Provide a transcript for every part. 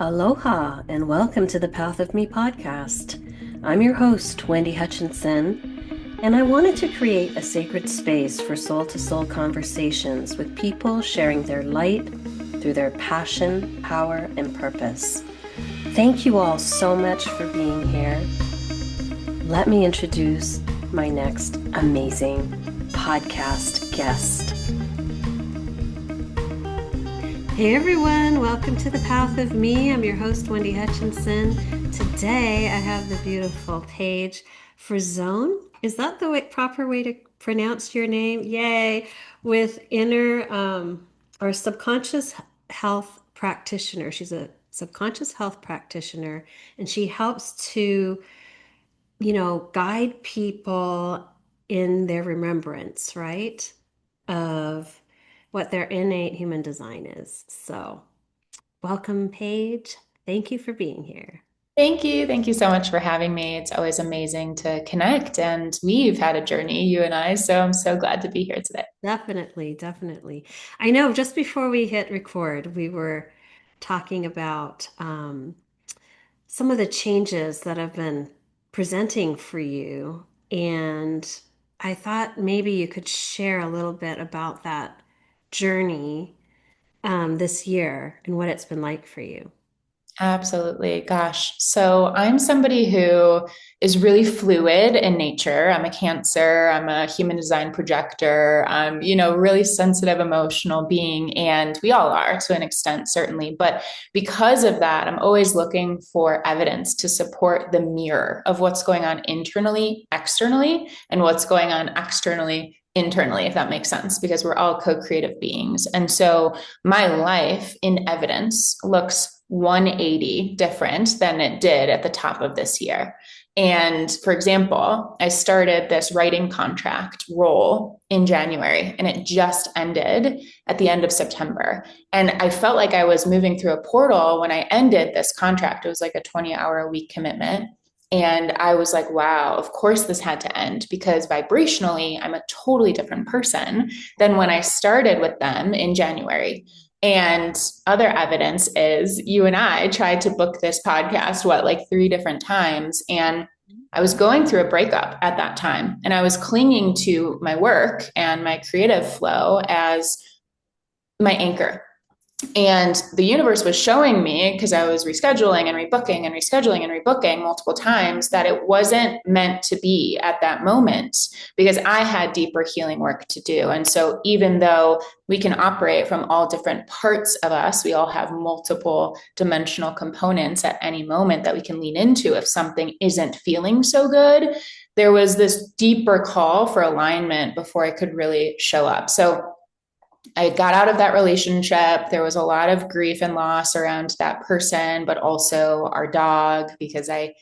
Aloha and welcome to the Path of Me podcast. I'm your host, Wendy Hutchinson, and I wanted to create a sacred space for soul to soul conversations with people sharing their light through their passion, power, and purpose. Thank you all so much for being here. Let me introduce my next amazing podcast guest. Hey everyone, welcome to the Path of Me. I'm your host, Wendy Hutchinson. Today I have the beautiful Paige Frisone. Is that the proper way to pronounce your name? Yay! With or Subconscious Health Practitioner. She's a Subconscious Health Practitioner, and she helps to, guide people in their remembrance, right? Of what their innate human design is. So, welcome, Paige. Thank you for being here. Thank you. Thank you so much for having me. It's always amazing to connect, and we've had a journey, you and I, so I'm so glad to be here today. Definitely, definitely. I know just before we hit record, we were talking about some of the changes that have been presenting for you. And I thought maybe you could share a little bit about that journey this year and what it's been like for you. Absolutely. Gosh. So I'm somebody who is really fluid in nature. I'm a Cancer. I'm a human design projector. I'm, really sensitive, emotional being. And we all are to an extent, certainly. But because of that, I'm always looking for evidence to support the mirror of what's going on internally, externally, and what's going on externally, internally, if that makes sense, because we're all co-creative beings. And so my life in evidence looks 180 different than it did at the top of this year. And for example, I started this writing contract role in January and it just ended at the end of September. And I felt like I was moving through a portal when I ended this contract. It was like a 20-hour a week commitment. And I was like, wow, of course this had to end because vibrationally, I'm a totally different person than when I started with them in January. And other evidence is you and I tried to book this podcast, like 3 different times. And I was going through a breakup at that time. And I was clinging to my work and my creative flow as my anchor. And the universe was showing me, because I was rescheduling and rebooking and rescheduling and rebooking multiple times, that it wasn't meant to be at that moment because I had deeper healing work to do. And so, even though we can operate from all different parts of us, we all have multiple dimensional components at any moment that we can lean into if something isn't feeling so good. There was this deeper call for alignment before I could really show up. So, I got out of that relationship. There was a lot of grief and loss around that person, but also our dog, because I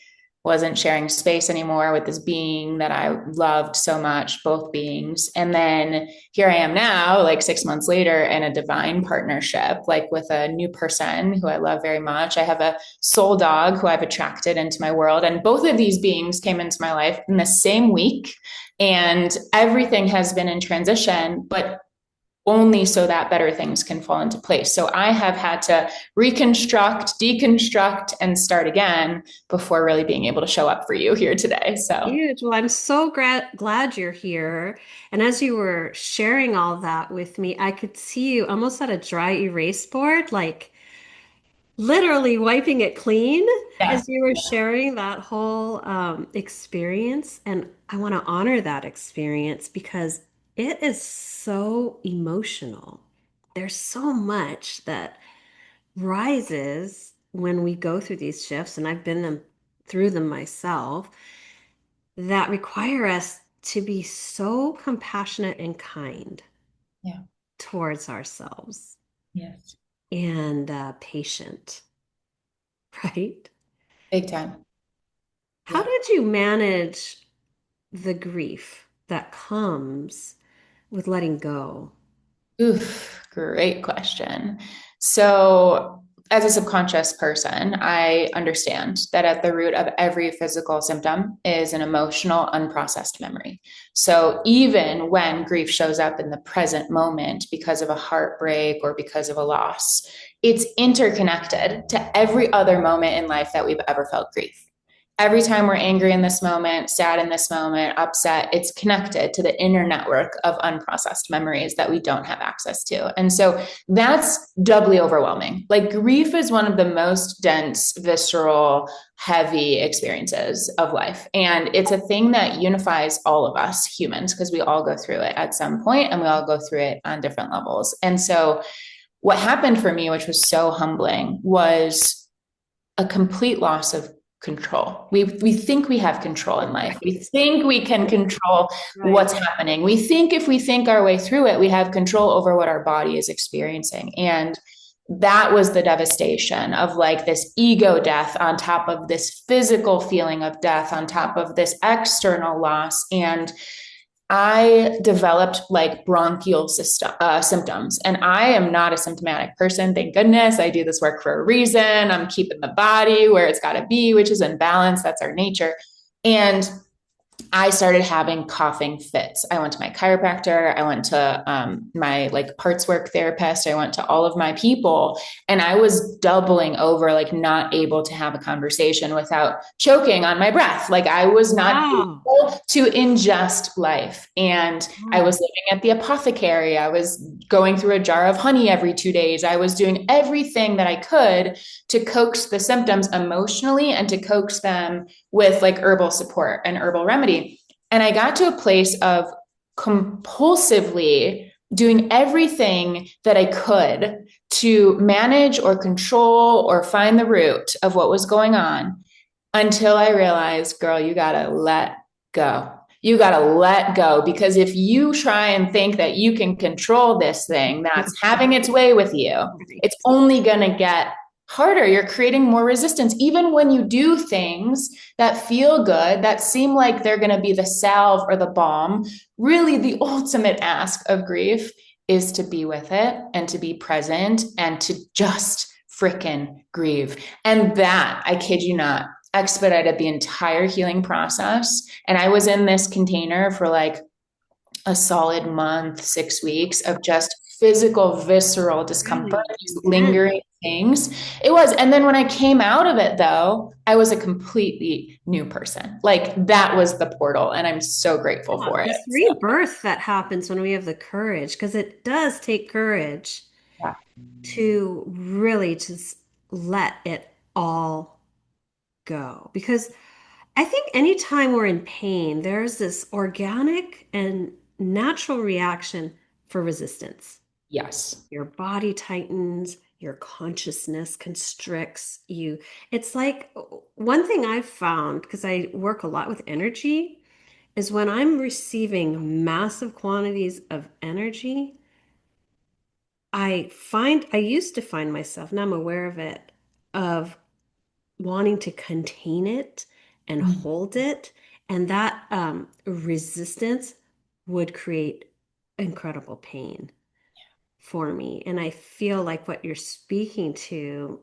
wasn't sharing space anymore with this being that I loved so much, both beings. And then here I am now, like 6 months later, in a divine partnership, like with a new person who I love very much. I have a soul dog who I've attracted into my world. And both of these beings came into my life in the same week. And everything has been in transition, but only so that better things can fall into place. So I have had to reconstruct, deconstruct, and start again before really being able to show up for you here today. So, Huge. Well, I'm so glad you're here. And as you were sharing all that with me, I could see you almost at a dry erase board, like literally wiping it clean yeah, as you were sharing that whole experience. And I want to honor that experience because it is so emotional. There's so much that rises when we go through these shifts, and I've been through them myself, that require us to be so compassionate and kind yeah, towards ourselves yes, and patient, right? big time. How Yeah. did you manage the grief that comes with letting go? Oof, great question. So, as a subconscious person, I understand that at the root of every physical symptom is an emotional, unprocessed memory. So even when grief shows up in the present moment because of a heartbreak or because of a loss, it's interconnected to every other moment in life that we've ever felt grief. Every time we're angry in this moment, sad in this moment, upset, it's connected to the inner network of unprocessed memories that we don't have access to. And so that's doubly overwhelming. Like grief is one of the most dense, visceral, heavy experiences of life. And it's a thing that unifies all of us humans because we all go through it at some point and we all go through it on different levels. And so what happened for me, which was so humbling, was a complete loss of control. We think we have control in life. We Right. think we can control Right. what's happening. We think if we think our way through it, we have control over what our body is experiencing. And that was the devastation of like this ego death on top of this physical feeling of death on top of this external loss. And I developed like bronchial symptoms, and I am not a symptomatic person. Thank goodness. I do this work for a reason. I'm keeping the body where it's got to be, which is in balance. That's our nature. And I started having coughing fits. I went to my chiropractor. I went to my like parts work therapist. I went to all of my people, and I was doubling over, like not able to have a conversation without choking on my breath. Like I was not Wow. able to ingest life. And I was Wow. living at the apothecary. I was going through a jar of honey every 2 days. I was doing everything that I could to coax the symptoms emotionally and to coax them with like herbal support and herbal remedy. And I got to a place of compulsively doing everything that I could to manage or control or find the root of what was going on until I realized, girl, you got to let go. You got to let go because if you try and think that you can control this thing that's having its way with you, Right. it's only going to get harder. You're creating more resistance. Even when you do things that feel good, that seem like they're going to be the salve or the balm, really the ultimate ask of grief is to be with it and to be present and to just frickin' grieve. And that, I kid you not, expedited the entire healing process. And I was in this container for like a solid month, 6 weeks of just physical, visceral discomfort, Really just intense. lingering things. It was. And then when I came out of it, though, I was a completely new person. Like that was the portal. And I'm so grateful Yeah, for it. this So, rebirth that happens when we have the courage, because it does take courage yeah. to really just let it all go. Because I think anytime we're in pain, there's this organic and natural reaction for resistance. Yes. Your body tightens, your consciousness constricts you. It's like one thing I've found, because I work a lot with energy, is when I'm receiving massive quantities of energy, I used to find myself, and I'm aware of it, of wanting to contain it and Mm. hold it. And that resistance would create incredible pain for me. And I feel like what you're speaking to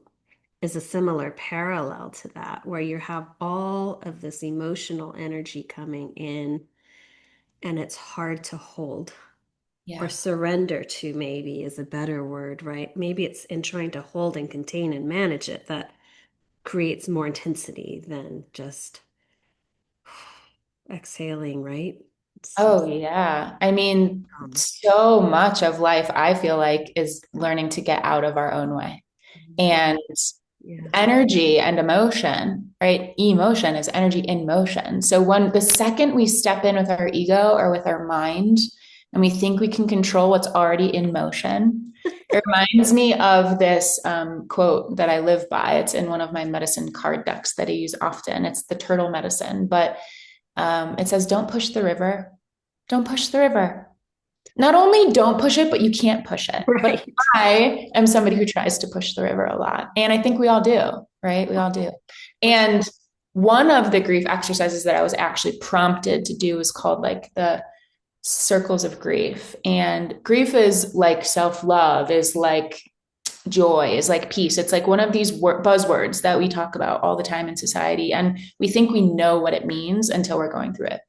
is a similar parallel to that, where you have all of this emotional energy coming in and it's hard to hold or Yeah. surrender to, maybe is a better word, right? Maybe it's in trying to hold and contain and manage it that creates more intensity than just exhaling, right? It's Oh, just, yeah. I mean, um, so much of life, I feel like, is learning to get out of our own way. And yeah, energy and emotion, right? Emotion is energy in motion. So when the second we step in with our ego or with our mind and we think we can control what's already in motion, it reminds me of this quote that I live by. It's in one of my medicine card decks that I use often. It's the turtle medicine, but it says, "Don't push the river. Don't push the river." Not only don't push it, but you can't push it. But right. I am somebody who tries to push the river a lot. And I think we all do, right? We Yeah, all do. for sure. And one of the grief exercises that I was actually prompted to do is called like the circles of grief. And grief is like self love, is like joy, is like peace. It's like one of these buzzwords that we talk about all the time in society. And we think we know what it means until we're going through it.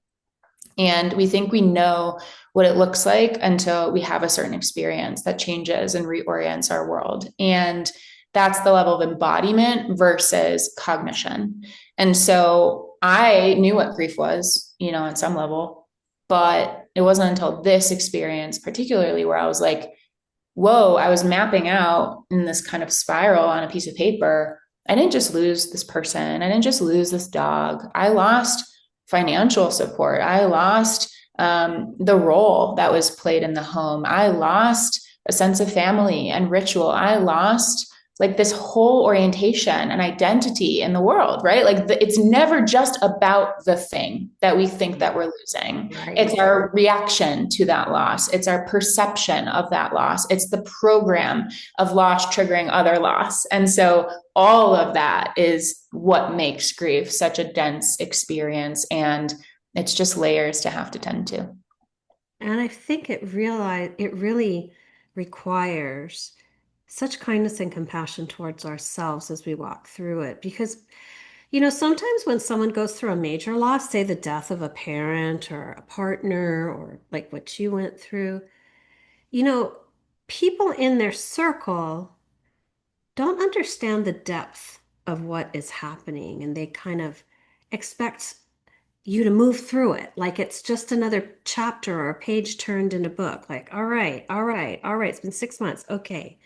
And we think we know what it looks like until we have a certain experience that changes and reorients our world. And that's the level of embodiment versus cognition. And so I knew what grief was, on some level, but it wasn't until this experience, particularly, where I was like, whoa, I was mapping out in this kind of spiral on a piece of paper. I didn't just lose this person. I didn't just lose this dog. I lost financial support. I lost the role that was played in the home. I lost a sense of family and ritual. I lost like this whole orientation and identity in the world, right? Like it's never just about the thing that we think that we're losing. Right. It's our reaction to that loss. It's our perception of that loss. It's the program of loss triggering other loss. And so all of that is what makes grief such a dense experience. And it's just layers to have to tend to. And I think it really requires such kindness and compassion towards ourselves as we walk through it. Because, sometimes when someone goes through a major loss, say the death of a parent or a partner, or like what you went through, you know, people in their circle don't understand the depth of what is happening, and they kind of expect you to move through it like it's just another chapter or a page turned in a book. Like, all right, all right, all right, it's been 6 months. Okay.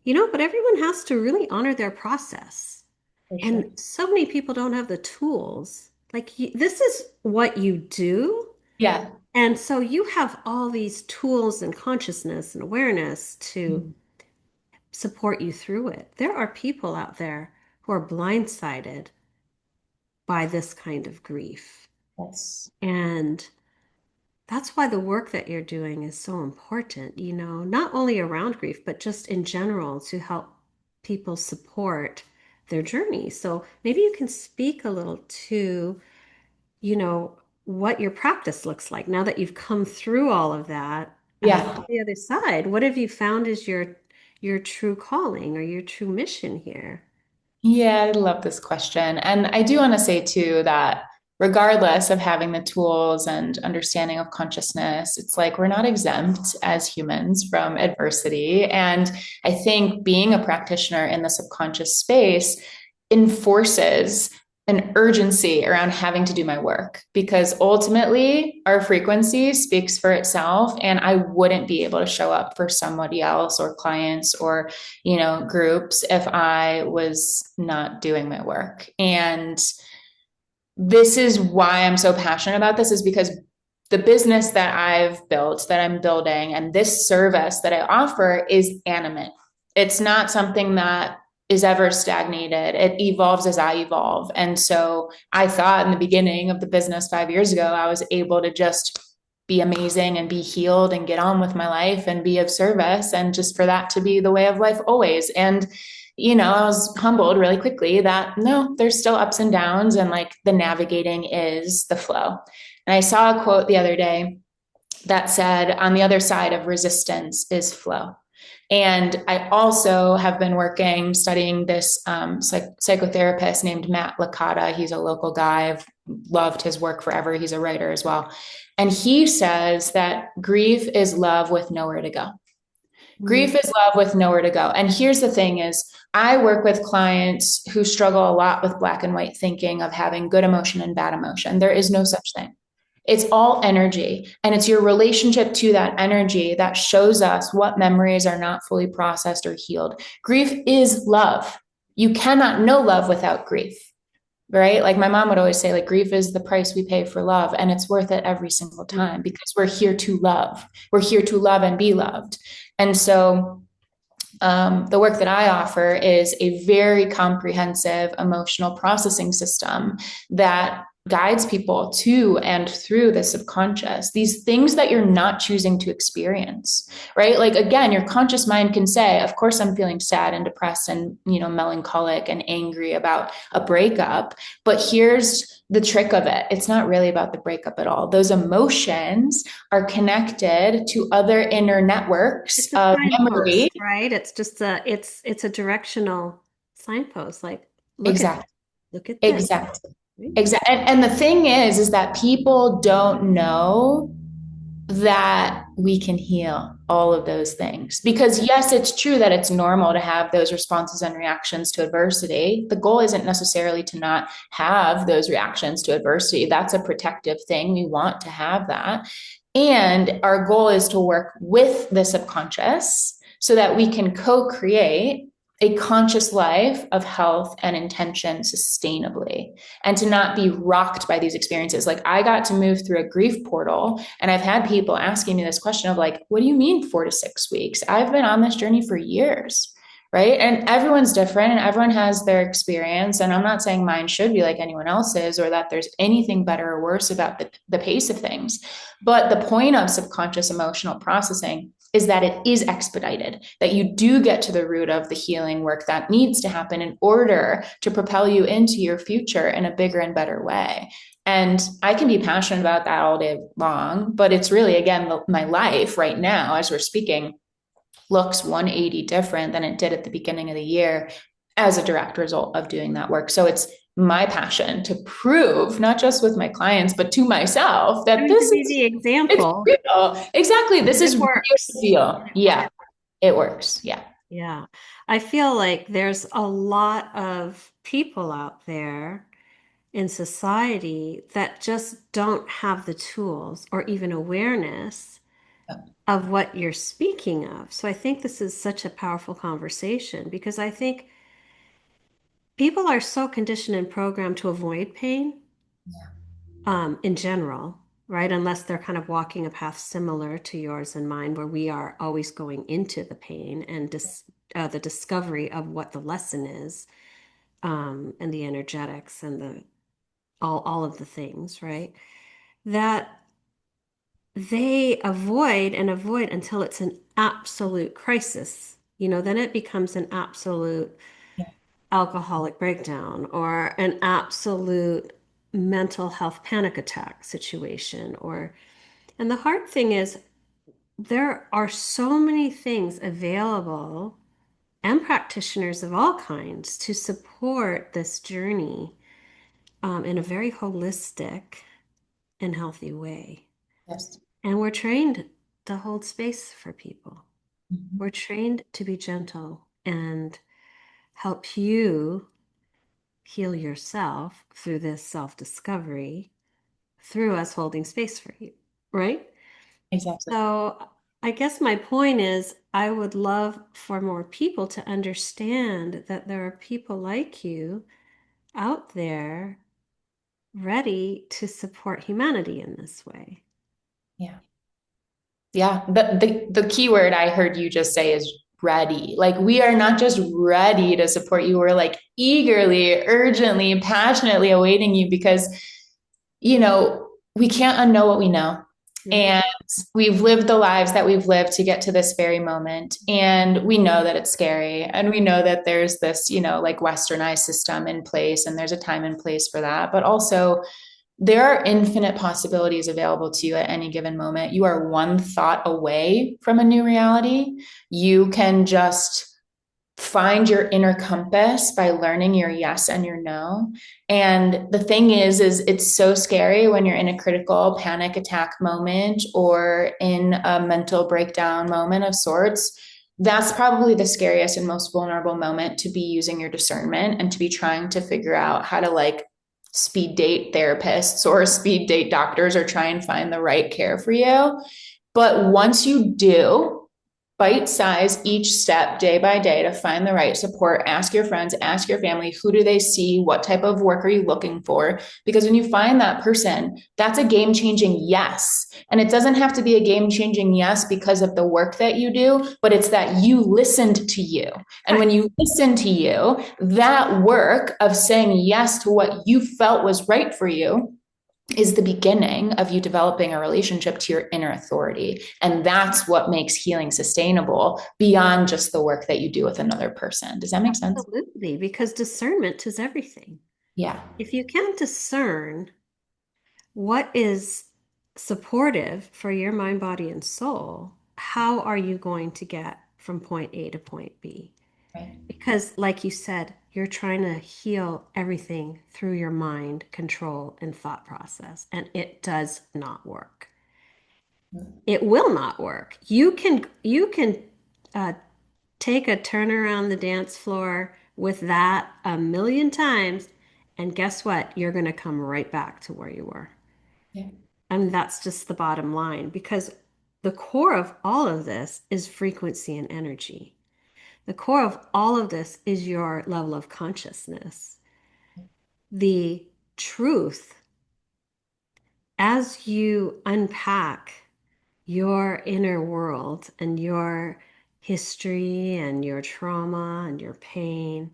But everyone has to really honor their process. For sure. And so many people don't have the tools. Like, this is what you do. Yeah. And so you have all these tools and consciousness and awareness to Mhm. support you through it. There are people out there who are blindsided by this kind of grief. Yes. And that's why the work that you're doing is so important, not only around grief, but just in general to help people support their journey. So maybe you can speak a little to, what your practice looks like now that you've come through all of that. Yeah. To the other side, what have you found is your true calling or your true mission here? Yeah, I love this question. And I do want to say too that regardless of having the tools and understanding of consciousness, it's like we're not exempt as humans from adversity. And I think being a practitioner in the subconscious space enforces an urgency around having to do my work because ultimately our frequency speaks for itself. And I wouldn't be able to show up for somebody else or clients or groups if I was not doing my work. And this is why I'm so passionate about this, is because the business that I've built, that I'm building, and this service that I offer is animate. It's not something that is ever stagnated. It evolves as I evolve. And so I thought in the beginning of the business 5 years ago, I was able to just be amazing and be healed and get on with my life and be of service, and just for that to be the way of life always. And I was humbled really quickly that no, there's still ups and downs, and like the navigating is the flow. And I saw a quote the other day that said, on the other side of resistance is flow. And I also have been studying this psychotherapist named Matt Licata. He's a local guy. I've loved his work forever. He's a writer as well. And he says that grief is love with nowhere to go. Grief is love with nowhere to go. And here's the thing is, I work with clients who struggle a lot with black and white thinking of having good emotion and bad emotion. There is no such thing. It's all energy. And it's your relationship to that energy that shows us what memories are not fully processed or healed. Grief is love. You cannot know love without grief, right? Like my mom would always say, like, grief is the price we pay for love. And it's worth it every single time because we're here to love. We're here to love and be loved. And so the work that I offer is a very comprehensive emotional processing system that guides people to and through the subconscious, these things that you're not choosing to experience, right? Like, again, your conscious mind can say, of course, I'm feeling sad and depressed and, melancholic and angry about a breakup. But here's the trick of it. It's not really about the breakup at all. Those emotions are connected to other inner networks It's a of memory. signpost, right? It's just it's a directional signpost. Like, look at Exactly. look at this. Exactly. Right? Exactly. And the thing is that people don't know that we can heal all of those things. Because yes, it's true that it's normal to have those responses and reactions to adversity. The goal isn't necessarily to not have those reactions to adversity. That's a protective thing. We want to have that. And our goal is to work with the subconscious so that we can co-create a conscious life of health and intention sustainably, and to not be rocked by these experiences. Like, I got to move through a grief portal, and I've had people asking me this question of like, what do you mean 4 to 6 weeks? I've been on this journey for years. Right. And everyone's different and everyone has their experience. And I'm not saying mine should be like anyone else's or that there's anything better or worse about the pace of things. But the point of subconscious emotional processing is that it is expedited, that you do get to the root of the healing work that needs to happen in order to propel you into your future in a bigger and better way. And I can be passionate about that all day long, but it's really, again, my life right now, as we're speaking, looks 180 different than it did at the beginning of the year as a direct result of doing that work. So it's my passion to prove, not just with my clients, but to myself, I that mean, this to be is, the it's example, real. Exactly. This it is works. real. It works. Yeah, it works. Yeah. Yeah. I feel like there's a lot of people out there in society that just don't have the tools or even awareness of what you're speaking of. So I think this is such a powerful conversation because I think people are so conditioned and programmed to avoid pain, in general, right? Unless they're kind of walking a path similar to yours and mine, where we are always going into the pain and the discovery of what the lesson is, and the energetics and the all of the things, right? That they avoid and avoid until it's an absolute crisis. Then it becomes an absolute Yeah. alcoholic breakdown or an absolute mental health panic attack situation. And the hard thing is there are so many things available and practitioners of all kinds to support this journey, in a very holistic and healthy way. Yes. And we're trained to hold space for people. Mhm. We're trained to be gentle and help you heal yourself through this self discovery, through us holding space for you, right? Exactly. So I guess my point is, I would love for more people to understand that there are people like you out there ready to support humanity in this way. Yeah. Yeah. The key word I heard you just say is ready. Like, we are not just ready to support you. We're like eagerly, urgently, passionately awaiting you because, we can't unknow what we know. Right. And we've lived the lives that we've lived to get to this very moment. And we know that it's scary. And we know that there's this, like westernized system in place, and there's a time and place for that. But also, there are infinite possibilities available to you at any given moment. You are one thought away from a new reality. You can just find your inner compass by learning your yes and your no. And the thing is it's so scary when you're in a critical panic attack moment or in a mental breakdown moment of sorts. That's probably the scariest and most vulnerable moment, to be using your discernment and to be trying to figure out how to like speed date therapists or speed date doctors or try and find the right care for you. But once you do, bite size each step day by day to find the right support. Ask your friends, ask your family, who do they see? What type of work are you looking for? Because when you find that person, that's a game changing yes. And it doesn't have to be a game changing yes because of the work that you do, but it's that you listened to you. And Right. when you listen to you, that work of saying yes to what you felt was right for you is the beginning of you developing a relationship to your inner authority. And that's what makes healing sustainable beyond just the work that you do with another person. Does that make sense? Absolutely, because discernment is everything. Yeah. If you can't discern what is supportive for your mind, body, and soul, how are you going to get from point A to point B? Right. Because, like you said, you're trying to heal everything through your mind, control, and thought process, and it does not work. It will not work. You can uh, take a turn around the dance floor with that a million times, and guess what? You're going to come right back to where you were. Yeah. And that's just the bottom line because the core of all of this is frequency and energy. The core of all of this is your level of consciousness. The truth, as you unpack your inner world and your history and your trauma and your pain,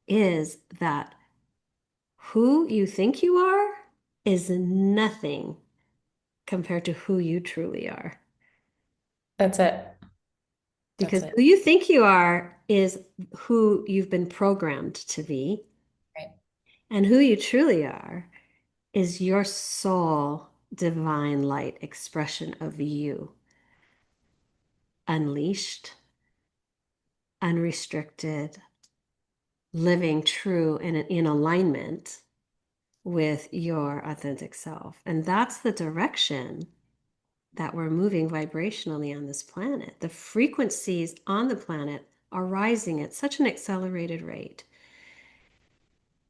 is that who you think you are is nothing compared to who you truly are. That's it. That's Because it. who you think you are is who you've been programmed to be. Right. And who you truly are is your soul divine light expression of you, unleashed, unrestricted, living true and in alignment with your authentic self. And that's the direction that we're moving vibrationally on this planet. The frequencies on the planet are rising at such an accelerated rate.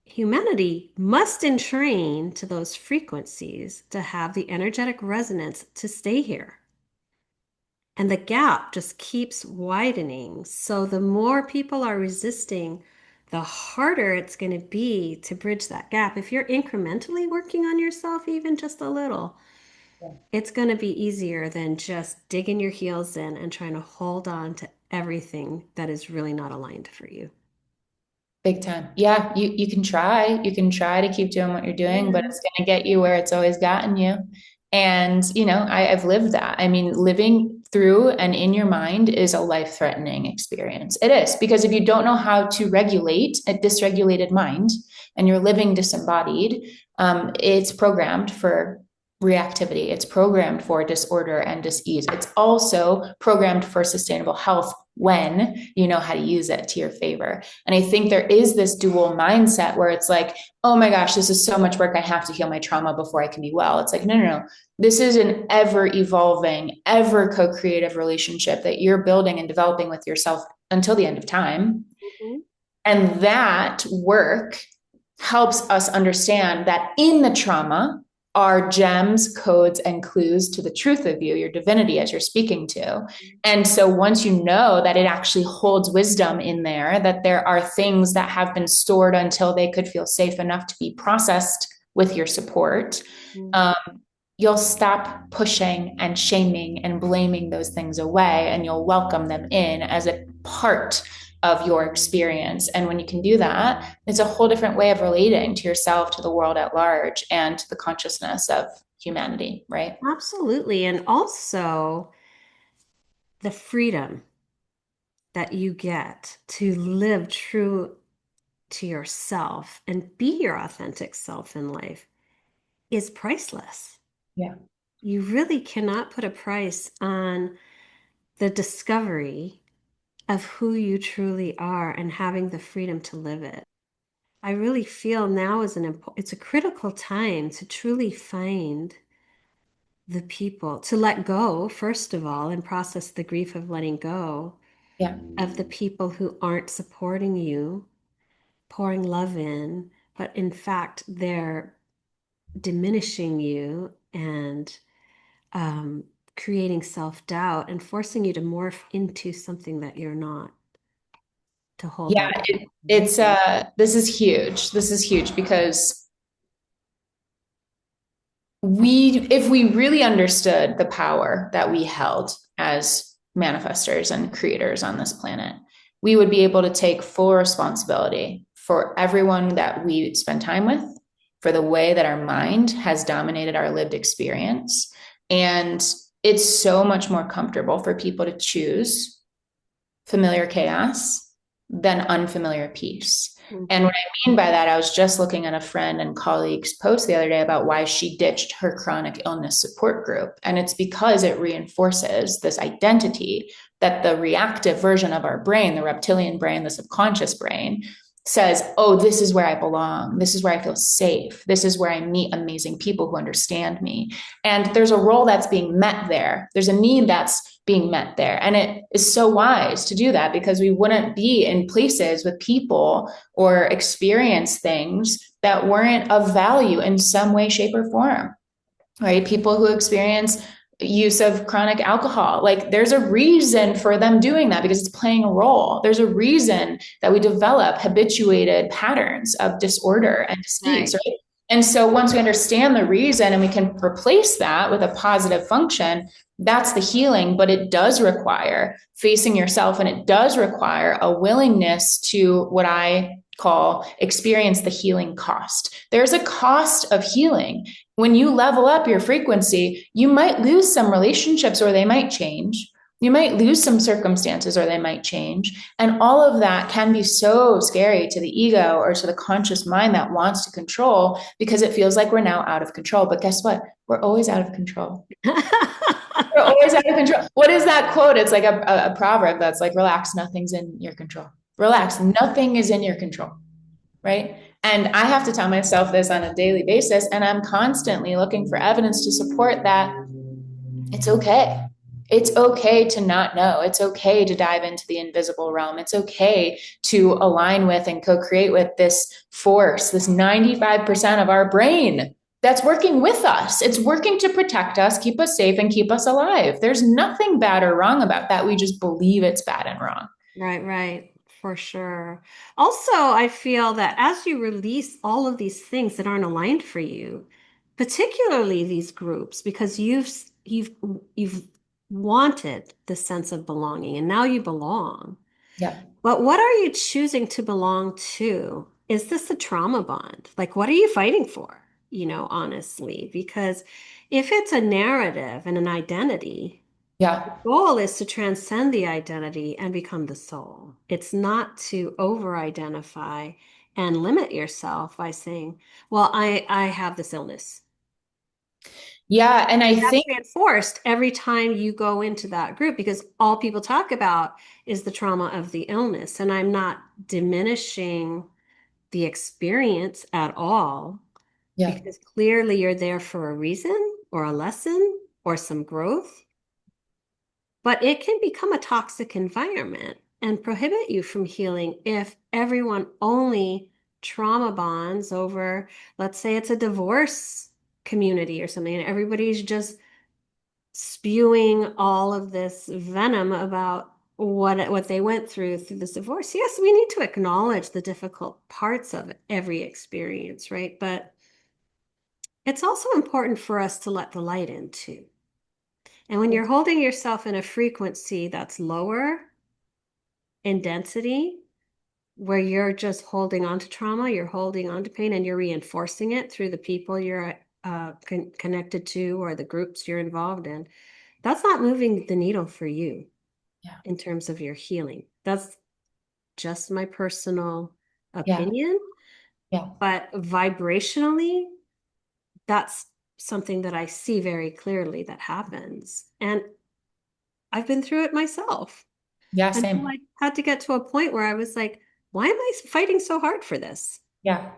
Humanity must entrain to those frequencies to have the energetic resonance to stay here. And the gap just keeps widening. So the more people are resisting, the harder it's going to be to bridge that gap. If you're incrementally working on yourself, even just a little, Yeah. it's going to be easier than just digging your heels in and trying to hold on to everything that is really not aligned for you. Big time. Yeah, you can try. You can try to keep doing what you're doing, but Yeah. it's going to get you where it's always gotten you. And, I've lived that. I mean, living through and in your mind is a life-threatening experience. It is, because if you don't know how to regulate a dysregulated mind and you're living disembodied, it's programmed for reactivity. It's programmed for disorder and dis-ease. It's also programmed for sustainable health when you know how to use it to your favor. And I think there is this dual mindset where it's like, oh my gosh, this is so much work. I have to heal my trauma before I can be well. It's like, no, no, no. This is an ever evolving, ever co creative relationship that you're building and developing with yourself until the end of time. Mhm. And that work helps us understand that in the trauma are gems, codes, and clues to the truth of you, your divinity, as you're speaking to. And so once you know that it actually holds wisdom in there, that there are things that have been stored until they could feel safe enough to be processed with your support, Mhm. um, you'll stop pushing and shaming and blaming those things away, and you'll welcome them in as a part of your experience. And when you can do that, it's a whole different way of relating to yourself, to the world at large, and to the consciousness of humanity, right? Absolutely. And also the freedom that you get to live true to yourself and be your authentic self in life is priceless. Yeah. You really cannot put a price on the discovery of who you truly are and having the freedom to live it. I really feel now is it's a critical time to truly find the people, to let go, first of all, and process the grief of letting go Yeah. of the people who aren't supporting you, pouring love in, but in fact, they're diminishing you and um, creating self doubt and forcing you to morph into something that you're not, to hold Yeah. on. This is huge. This is huge because if we really understood the power that we held as manifestors and creators on this planet, we would be able to take full responsibility for everyone that we spend time with, for the way that our mind has dominated our lived experience. And it's so much more comfortable for people to choose familiar chaos than unfamiliar peace. And Mhm. what I mean by that, I was just looking at a friend and colleague's post the other day about why she ditched her chronic illness support group. And it's because it reinforces this identity that the reactive version of our brain, the reptilian brain, the subconscious brain, says, oh, this is where I belong. This is where I feel safe. This is where I meet amazing people who understand me. And there's a role that's being met there. There's a need that's being met there. And it is so wise to do that because we wouldn't be in places with people or experience things that weren't of value in some way, shape, or form, right? People who experience use of chronic alcohol, like there's a reason for them doing that because it's playing a role. There's a reason that we develop habituated patterns of disorder and disease, Right. right? And so once we understand the reason and we can replace that with a positive function, that's the healing. But it does require facing yourself, and it does require a willingness to what I call experience the healing cost. There's a cost of healing. When you level up your frequency, you might lose some relationships or they might change. You might lose some circumstances or they might change. And all of that can be so scary to the ego or to the conscious mind that wants to control because it feels like we're now out of control. But guess what? We're always out of control. We're always out of control. What is that quote? It's like a proverb that's like, relax, nothing's in your control. Relax, nothing is in your control, right? And I have to tell myself this on a daily basis, and I'm constantly looking for evidence to support that it's okay. It's okay to not know. It's okay to dive into the invisible realm. It's okay to align with and co create with this force, this 95% of our brain that's working with us. It's working to protect us, keep us safe, and keep us alive. There's nothing bad or wrong about that. We just believe it's bad and wrong. Right, right, for sure. Also, I feel that as you release all of these things that aren't aligned for you, particularly these groups, because you've wanted the sense of belonging and now you belong. Yeah. But what are you choosing to belong to? Is this a trauma bond? Like, what are you fighting for? Honestly, because if it's a narrative and an identity, Yeah. goal is to transcend the identity and become the soul. It's not to over-identify and limit yourself by saying, well, I have this illness. Yeah. And I That's think, reinforced every time you go into that group because all people talk about is the trauma of the illness. And I'm not diminishing the experience at all yeah. because clearly you're there for a reason or a lesson or some growth. But it can become a toxic environment and prohibit you from healing if everyone only trauma bonds over, let's say it's a divorce community or something, and everybody's just spewing all of this venom about what they went through this divorce. Yes, we need to acknowledge the difficult parts of every experience, right? But it's also important for us to let the light in too. And when you're holding yourself in a frequency that's lower in density, where you're just holding on to trauma, you're holding on to pain, and you're reinforcing it through the people you're connected to or the groups you're involved in, that's not moving the needle for you Yeah. in terms of your healing. That's just my personal Yeah. opinion. Yeah. But vibrationally, that's something that I see very clearly that happens. And I've been through it myself. Yeah. Until Same. I had to get to a point where I was like, why am I fighting so hard for this? Yeah.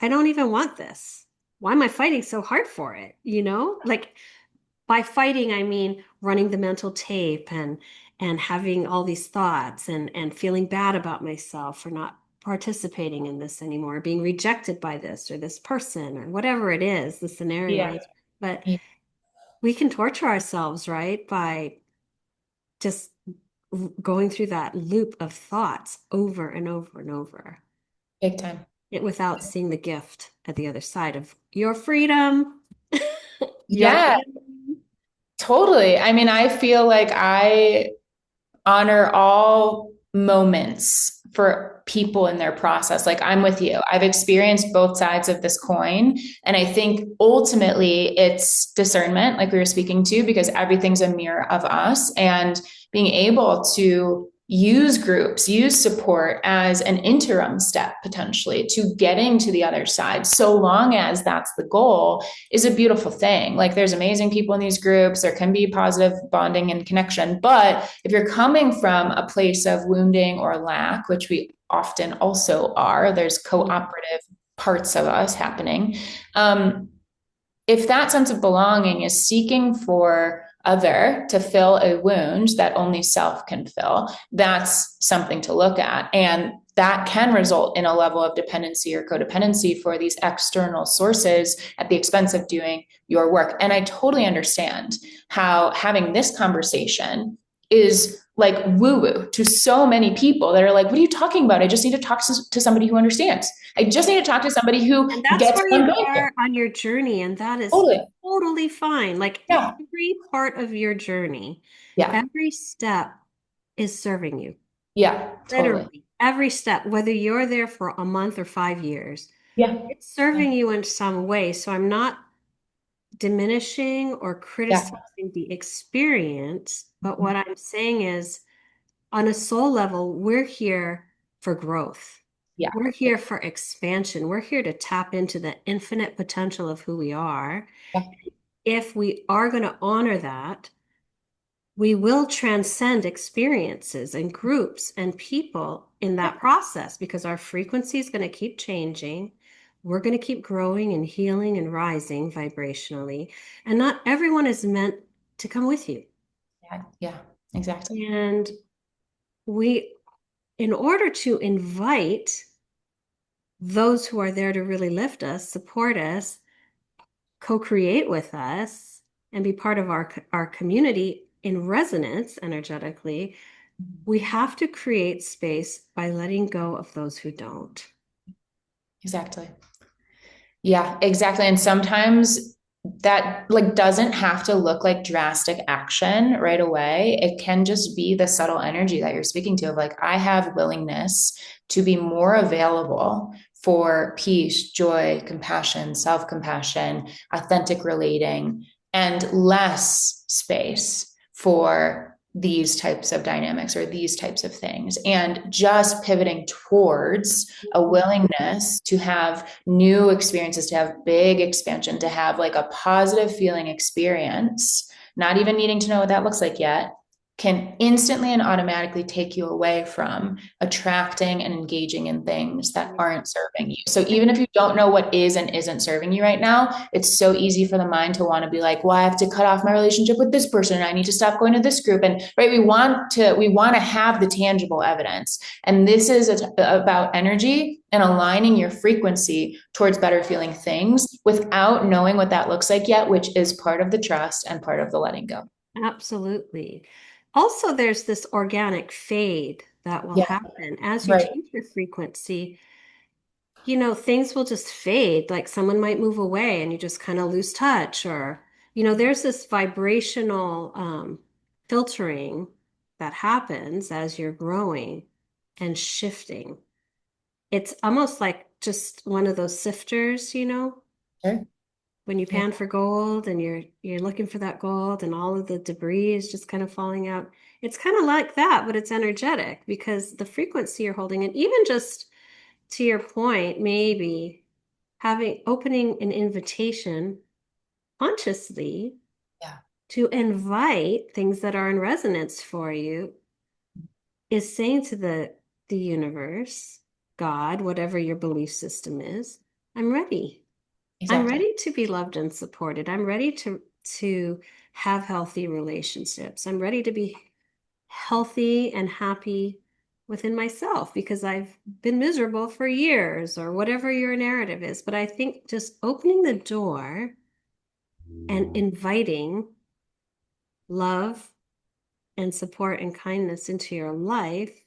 I don't even want this. Why am I fighting so hard for it? Like by fighting, I mean running the mental tape and having all these thoughts and feeling bad about myself for not participating in this anymore, being rejected by this or this person or whatever it is, the scenario Yeah. is. But Yeah. we can torture ourselves, right? By just going through that loop of thoughts over and over and over Big time. it without seeing the gift at the other side of your freedom, your Yeah, healing. totally. I mean, I feel like I honor all moments for people in their process. Like I'm with you. I've experienced both sides of this coin. And I think ultimately it's discernment, like we were speaking to, because everything's a mirror of us. And being able to use groups, use support as an interim step potentially to getting to the other side, so long as that's the goal, is a beautiful thing. Like there's amazing people in these groups, there can be positive bonding and connection. But if you're coming from a place of wounding or lack, which we often also are, there's cooperative parts of us happening. If that sense of belonging is seeking for other to fill a wound that only self can fill, that's something to look at. And that can result in a level of dependency or codependency for these external sources at the expense of doing your work. And I totally understand how having this conversation is like woo woo to so many people that are like, what are you talking about? I just need to talk to somebody who understands. I just need to talk to somebody who And that's gets where what I'm you going through. are on your journey, and that is Totally. totally fine. Like Yeah. every part of your journey, Yeah. every step is serving you. Yeah. Totally. Literally, every step, whether you're there for a month or 5 years, Yeah. it's serving you in some way. So I'm not diminishing or Yeah. criticizing the experience, but what I'm saying is, on a soul level, we're here for growth. Yeah. We're here for expansion. We're here to tap into the infinite potential of who we are. Yeah. If we are going to honor that, we will transcend experiences and groups and people in that process because our frequency is going to keep changing. We're going to keep growing and healing and rising vibrationally. And not everyone is meant to come with you. Yeah. Yeah. Exactly. And we, in order to invite those who are there to really lift us, support us, co-create with us, and be part of our community in resonance energetically, we have to create space by letting go of those who don't. Exactly. Yeah, exactly. And sometimes that like doesn't have to look like drastic action right away. It can just be the subtle energy that you're speaking to of like, I have willingness to be more available for peace, joy, compassion, self-compassion, authentic relating, and less space for these types of dynamics or these types of things. And just pivoting towards a willingness to have new experiences, to have big expansion, to have like a positive feeling experience, not even needing to know what that looks like yet, can instantly and automatically take you away from attracting and engaging in things that aren't serving you. So even if you don't know what is and isn't serving you right now, it's so easy for the mind to want to be like, well, I have to cut off my relationship with this person and I need to stop going to this group. And right, we want to have the tangible evidence. And this is about energy and aligning your frequency towards better feeling things without knowing what that looks like yet, which is part of the trust and part of the letting go. Absolutely. Also, there's this organic fade that will Yeah, happen as you right. change your frequency. Things will just fade. Like someone might move away and you just kind of lose touch, or, there's this vibrational filtering that happens as you're growing and shifting. It's almost like just one of those sifters, Sure. when you Yeah, pan for gold and you're looking for that gold and all of the debris is just kind of falling out. It's kind of like that, but it's energetic because the frequency you're holding, and even just to your point, maybe having opening an invitation consciously yeah, to invite things that are in resonance for you is saying to the universe, God, whatever your belief system is, I'm ready. I'm exactly. ready to be loved and supported. I'm ready to have healthy relationships. I'm ready to be healthy and happy within myself because I've been miserable for years or whatever your narrative is. But I think just opening the door and inviting love and support and kindness into your life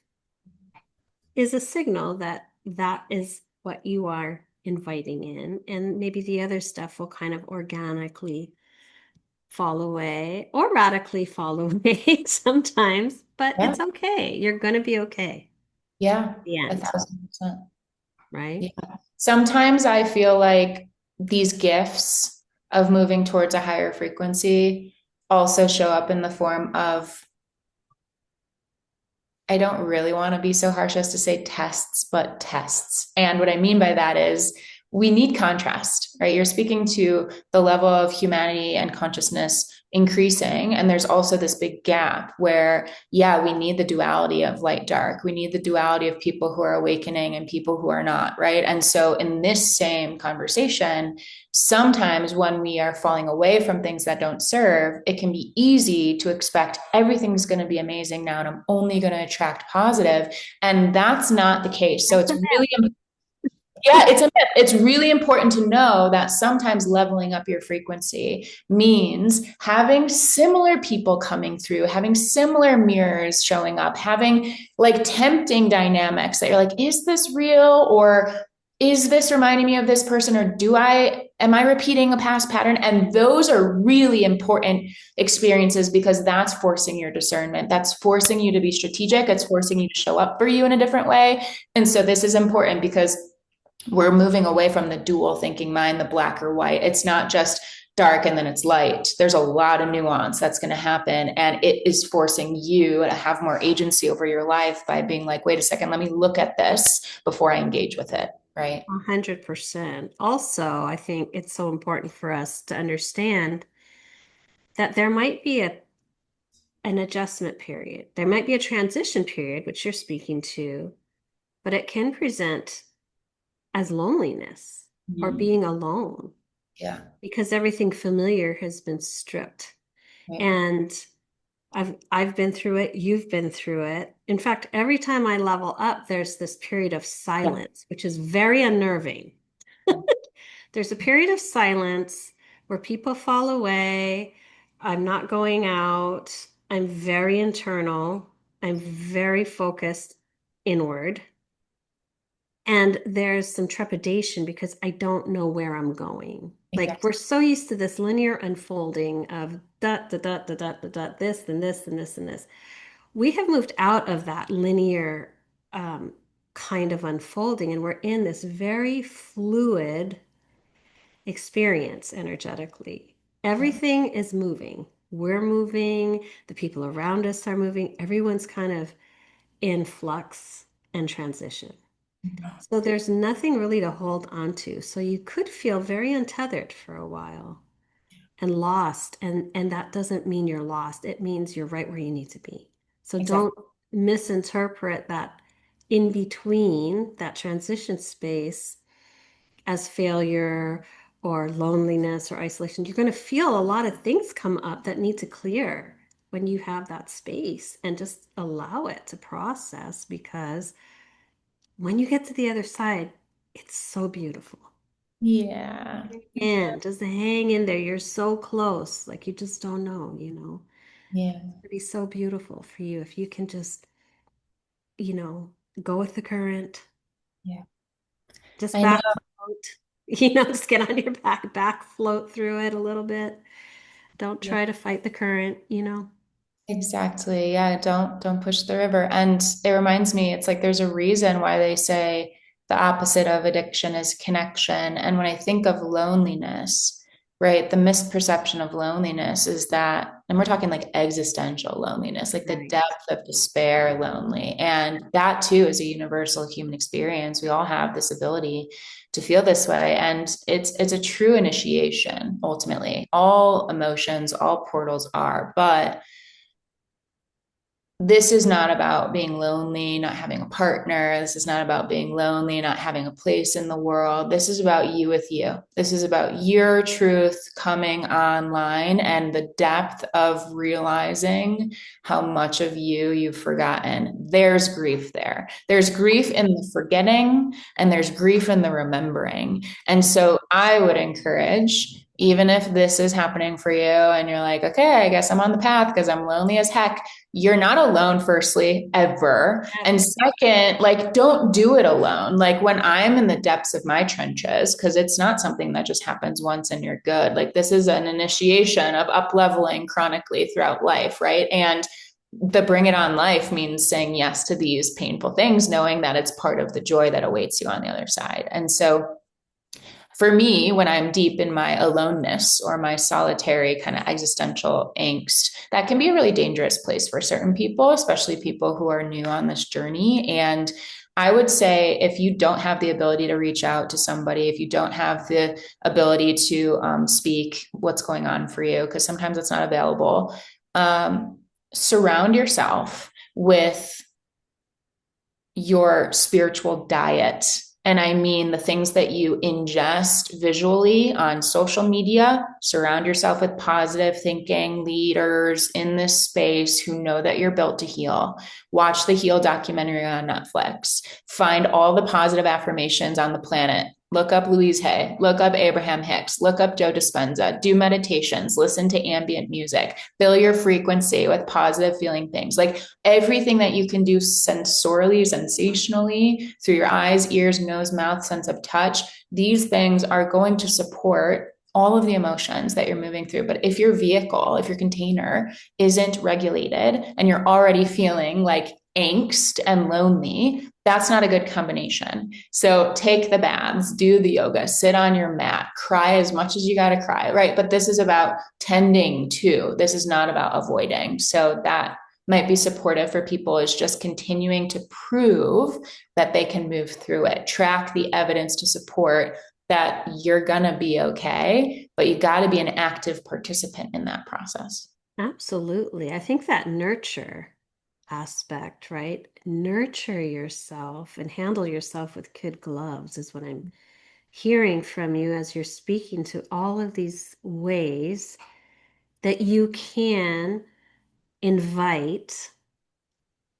is a signal that that is what you are inviting in. And maybe the other stuff will kind of organically fall away or radically fall away sometimes, but Yeah. it's okay. You're going to be okay. Yeah, The a end, 1000%. right? Yeah. Sometimes I feel like these gifts of moving towards a higher frequency also show up in the form of, I don't really want to be so harsh as to say tests, but tests. And what I mean by that is we need contrast, right? You're speaking to the level of humanity and consciousness increasing. And there's also this big gap where, yeah, we need the duality of light, dark. We need the duality of people who are awakening and people who are not, right? And so in this same conversation, sometimes when we are falling away from things that don't serve, it can be easy to expect everything's going to be amazing now and I'm only going to attract positive. And that's not the case. So That's it's a really, yeah, it's a myth. It's really important to know that sometimes leveling up your frequency means having similar people coming through, having similar mirrors showing up, having like tempting dynamics that you're like, is this real? Or is this reminding me of this person? Or am I repeating a past pattern? And those are really important experiences because that's forcing your discernment. That's forcing you to be strategic. It's forcing you to show up for you in a different way. And so this is important because we're moving away from the dual thinking mind, the black or white. It's not just dark and then it's light. There's a lot of nuance that's going to happen. And it is forcing you to have more agency over your life by being like, wait a second, let me look at this before I engage with it. Right. 100%. Also, I think it's so important for us to understand that there might be an adjustment period. There might be a transition period, which you're speaking to, but it can present as loneliness or Mm. being alone Yeah. because everything familiar has been stripped. Right. And I've been through it, you've been through it. In fact, every time I level up, there's this period of Yeah. silence, which is very unnerving. There's a period of silence where people fall away. I'm not going out. I'm very internal. I'm very focused inward. And there's some trepidation because I don't know where I'm going. Like we're Exactly. so used to this linear unfolding of dot, dot, dot, dot, dot, dot, dot, this and this and this and this. We have moved out of that linear kind of unfolding, and we're in this very fluid experience energetically. Yeah. Everything is moving. We're moving, the people around us are moving, everyone's kind of in flux and transition. So there's nothing really to hold on to. So you could feel very untethered for a while and lost. And that doesn't mean you're lost. It means you're right where you need to be. So Exactly. don't misinterpret that in between, that transition space, as failure or loneliness or isolation. You're going to feel a lot of things come up that need to clear when you have that space and just allow it to process because when you get to the other side, it's so beautiful. Yeah. Yeah. And just hang in there. You're so close. Like you just don't know, Yeah. It'd be so beautiful for you if you can just, you know, go with the current, Yeah. just I know. back float, just get on your back float through it a little bit. Don't Yeah. try to fight the current. Exactly. Yeah, don't push the river. And it reminds me, it's like there's a reason why they say the opposite of addiction is connection. And when I think of loneliness, right, the misperception of loneliness is that, and we're talking like existential loneliness, like the Right. depth of despair lonely. And that too is a universal human experience. We all have this ability to feel this way. And it's a true initiation, ultimately. All emotions, all portals are, but this is not about being lonely, not having a partner. This is not about being lonely, not having a place in the world. This is about you with you. This is about your truth coming online and the depth of realizing how much of you've forgotten. There's grief there. There's grief in the forgetting and there's grief in the remembering. And so I would encourage, even if this is happening for you and you're like, okay, I guess I'm on the path because I'm lonely as heck, you're not alone, firstly, ever. And Yes. second, like, don't do it alone. Like, when I'm in the depths of my trenches, because it's not something that just happens once and you're good. Like, this is an initiation of up leveling chronically throughout life, right? And the bring it on life means saying yes to these painful things, knowing that it's part of the joy that awaits you on the other side. And so for me, when I'm deep in my aloneness or my solitary kind of existential angst, that can be a really dangerous place for certain people, especially people who are new on this journey. And I would say if you don't have the ability to reach out to somebody, if you don't have the ability to speak what's going on for you, because sometimes it's not available, um, surround yourself with your spiritual diet. And I mean the things that you ingest visually on social media. Surround yourself with positive thinking leaders in this space who know that you're built to heal. Watch the Heal documentary on Netflix. Find all the positive affirmations on the planet. Look up Louise Hay, look up Abraham Hicks, look up Joe Dispenza, do meditations, listen to ambient music, fill your frequency with positive feeling things. Like everything that you can do sensorially, sensationally, through your eyes, ears, nose, mouth, sense of touch, these things are going to support all of the emotions that you're moving through. But if your vehicle, if your container isn't regulated and you're already feeling like angst and lonely, that's not a good combination. So take the baths, do the yoga, sit on your mat, cry as much as you got to cry, right? But this is about tending to, this is not about avoiding. So that might be supportive for people is just continuing to prove that they can move through it, track the evidence to support that you're going to be okay, but you got to be an active participant in that process. Absolutely. I think that nurture aspect, right? Nurture yourself and handle yourself with kid gloves is what I'm hearing from you as you're speaking to all of these ways that you can invite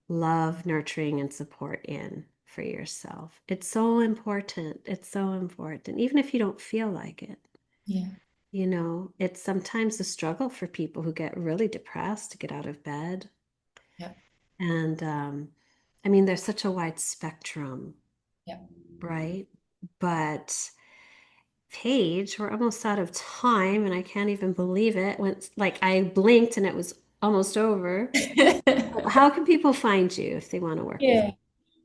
love, nurturing, and support in for yourself. It's so important. It's so important. Even if you don't feel like it, Yeah. it's sometimes a struggle for people who get really depressed to get out of bed. Yeah. And I mean, there's such a wide spectrum, Yeah. right? But Paige, we're almost out of time, and I can't even believe it. When like I blinked and it was almost over. How can people find you if they want to work with Yeah.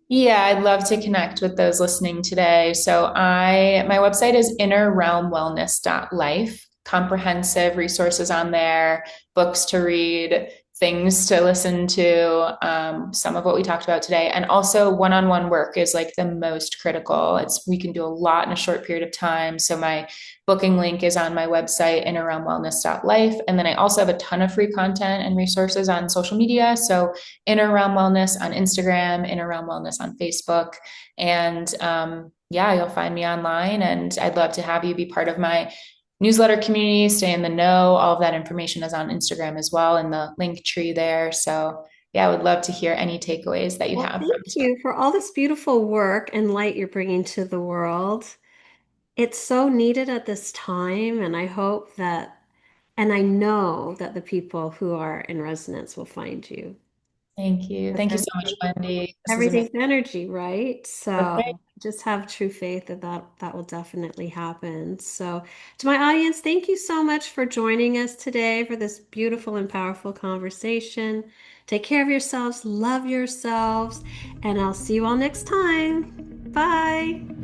Yeah, I'd love to connect with those listening today. So my website is innerrealmwellness.life. Comprehensive resources on there, books to read, things to listen to, some of what we talked about today. And also one-on-one work is like the most critical. We can do a lot in a short period of time. So my booking link is on my website, innerrealmwellness.life. And then I also have a ton of free content and resources on social media. So Inner Realm Wellness on Instagram, Inner Realm Wellness on Facebook. And yeah, you'll find me online. And I'd love to have you be part of my newsletter community, stay in the know. All of that information is on Instagram as well in the link tree there. So yeah, I would love to hear any takeaways that you Well, have from thank this. you for all this beautiful work and light you're bringing to the world. It's so needed at this time, and I hope that, and I know that the people who are in resonance will find you. Thank you. Because Thank you so much, Wendy. This is amazing. everything's energy, right? Okay. So just have true faith that that will definitely happen. So to my audience, thank you so much for joining us today for this beautiful and powerful conversation. Take care of yourselves, love yourselves, and I'll see you all next time. Bye.